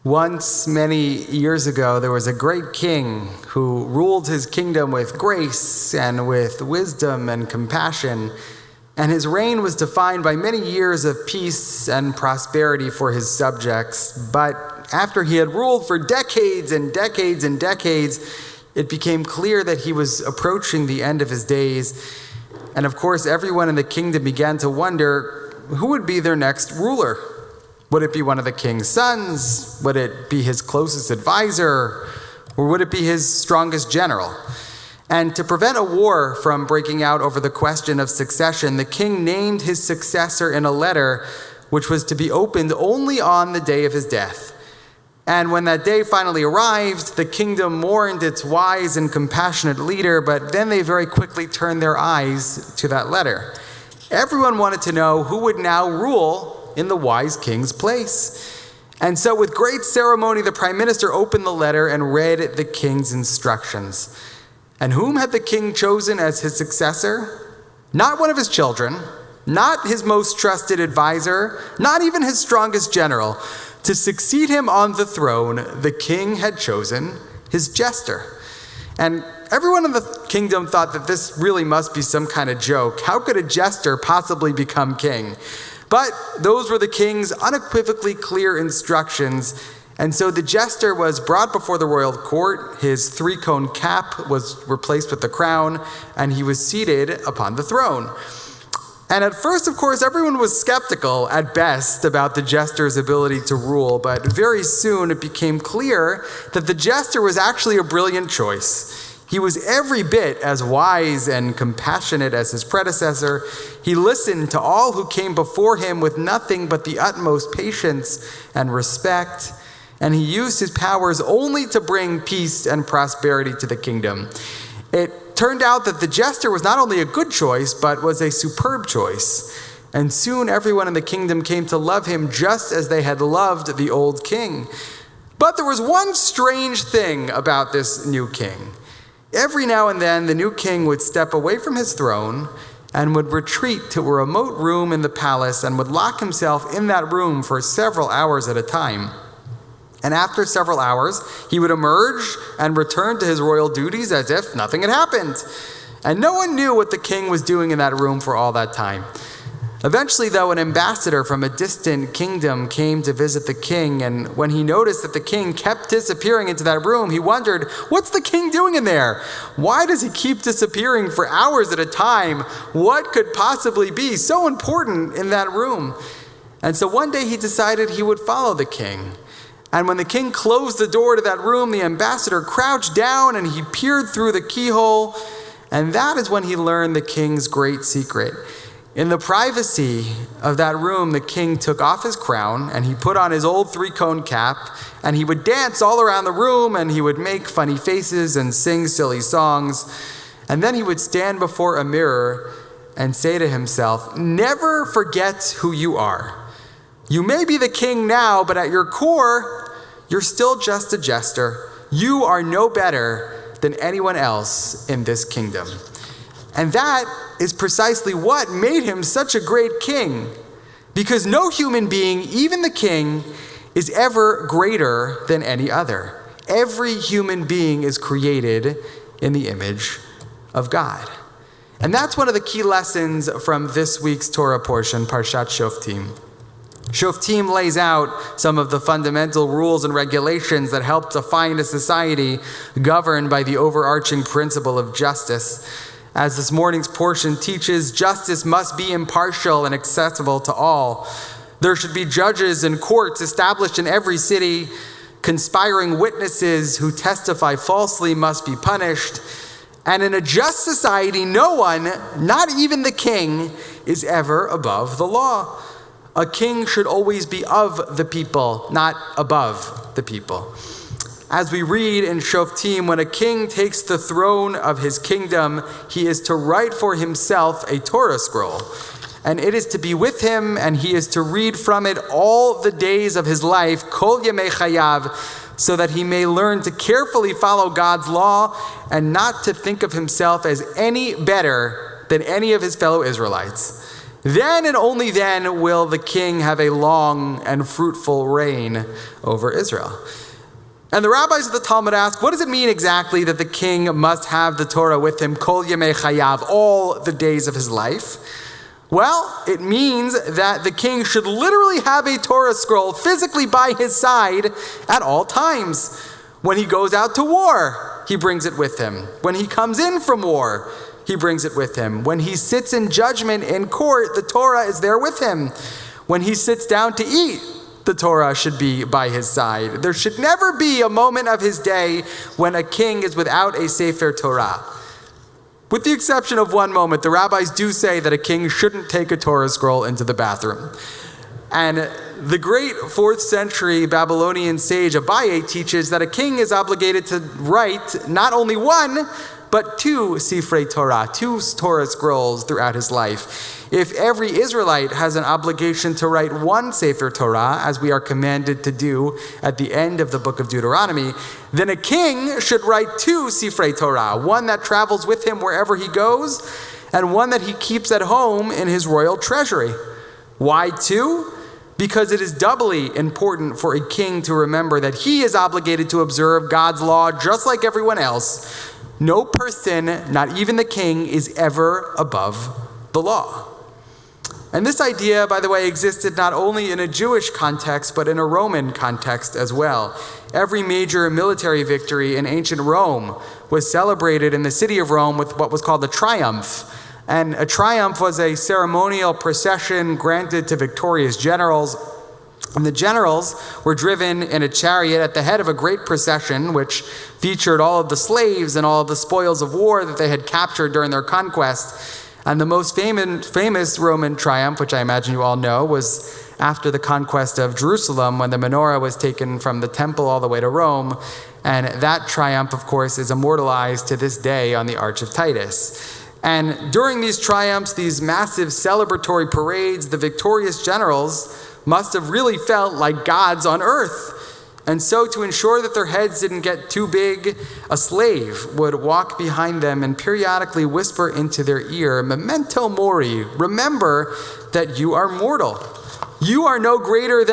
Once, many years ago, there was a great king who ruled his kingdom with grace and with wisdom and compassion, and his reign was defined by many years of peace and prosperity for his subjects. But after he had ruled for decades and decades and decades, it became clear that he was approaching the end of his days. And of course, everyone in the kingdom began to wonder who would be their next ruler. Would it be one of the king's sons? Would it be his closest advisor? Or would it be his strongest general? And to prevent a war from breaking out over the question of succession, the king named his successor in a letter which was to be opened only on the day of his death. And when that day finally arrived, the kingdom mourned its wise and compassionate leader, but then they very quickly turned their eyes to that letter. Everyone wanted to know who would now rule in the wise king's place. And so with great ceremony, the prime minister opened the letter and read the king's instructions. And whom had the king chosen as his successor? Not one of his children, not his most trusted advisor, not even his strongest general. To succeed him on the throne, the king had chosen his jester. And everyone in the kingdom thought that this really must be some kind of joke. How could a jester possibly become king? But those were the king's unequivocally clear instructions. And so the jester was brought before the royal court. His three-cone cap was replaced with the crown, and he was seated upon the throne. And at first, of course, everyone was skeptical at best about the jester's ability to rule, but very soon it became clear that the jester was actually a brilliant choice. He was every bit as wise and compassionate as his predecessor. He listened to all who came before him with nothing but the utmost patience and respect, and he used his powers only to bring peace and prosperity to the kingdom. It turned out that the jester was not only a good choice, but was a superb choice. And soon everyone in the kingdom came to love him just as they had loved the old king. But there was one strange thing about this new king. Every now and then, the new king would step away from his throne and would retreat to a remote room in the palace and would lock himself in that room for several hours at a time. And after several hours, he would emerge and return to his royal duties as if nothing had happened. And no one knew what the king was doing in that room for all that time. Eventually, though, an ambassador from a distant kingdom came to visit the king, and when he noticed that the king kept disappearing into that room, he wondered, what's the king doing in there? Why does he keep disappearing for hours at a time? What could possibly be so important in that room? And so one day he decided he would follow the king. And when the king closed the door to that room, the ambassador crouched down and he peered through the keyhole, and that is when he learned the king's great secret. In the privacy of that room, the king took off his crown and he put on his old three-cone cap, and he would dance all around the room and he would make funny faces and sing silly songs. And then he would stand before a mirror and say to himself, "Never forget who you are. You may be the king now, but at your core, you're still just a jester. You are no better than anyone else in this kingdom." And that is precisely what made him such a great king. Because no human being, even the king, is ever greater than any other. Every human being is created in the image of God. And that's one of the key lessons from this week's Torah portion, Parshat Shoftim. Shoftim lays out some of the fundamental rules and regulations that help define a society governed by the overarching principle of justice. As this morning's portion teaches, justice must be impartial and accessible to all. There should be judges and courts established in every city. Conspiring witnesses who testify falsely must be punished. And in a just society, no one, not even the king, is ever above the law. A king should always be of the people, not above the people. As we read in Shoftim, when a king takes the throne of his kingdom, he is to write for himself a Torah scroll. And it is to be with him, and he is to read from it all the days of his life, kol yemei chayav, so that he may learn to carefully follow God's law and not to think of himself as any better than any of his fellow Israelites. Then and only then will the king have a long and fruitful reign over Israel. And the rabbis of the Talmud ask, what does it mean exactly that the king must have the Torah with him, kol yemei chayav, all the days of his life? Well, it means that the king should literally have a Torah scroll physically by his side at all times. When he goes out to war, he brings it with him. When he comes in from war, he brings it with him. When he sits in judgment in court, the Torah is there with him. When he sits down to eat, the Torah should be by his side. There should never be a moment of his day when a king is without a Sefer Torah. With the exception of one moment, the rabbis do say that a king shouldn't take a Torah scroll into the bathroom. And the great 4th century Babylonian sage Abaye teaches that a king is obligated to write not only one, but 2 Sifrei Torah, 2 Torah scrolls throughout his life. If every Israelite has an obligation to write 1 Sefer Torah, as we are commanded to do at the end of the book of Deuteronomy, then a king should write 2 Sifrei Torah, one that travels with him wherever he goes, and one that he keeps at home in his royal treasury. Why 2? Because it is doubly important for a king to remember that he is obligated to observe God's law just like everyone else. No person, not even the king, is ever above the law. And this idea, by the way, existed not only in a Jewish context, but in a Roman context as well. Every major military victory in ancient Rome was celebrated in the city of Rome with what was called a triumph. And a triumph was a ceremonial procession granted to victorious generals. And the generals were driven in a chariot at the head of a great procession, which featured all of the slaves and all of the spoils of war that they had captured during their conquest. And the most famous Roman triumph, which I imagine you all know, was after the conquest of Jerusalem, when the menorah was taken from the temple all the way to Rome. And that triumph, of course, is immortalized to this day on the Arch of Titus. And during these triumphs, these massive celebratory parades, the victorious generals must have really felt like gods on earth. And so to ensure that their heads didn't get too big, a slave would walk behind them and periodically whisper into their ear, "Memento mori," remember that you are mortal. You are no greater than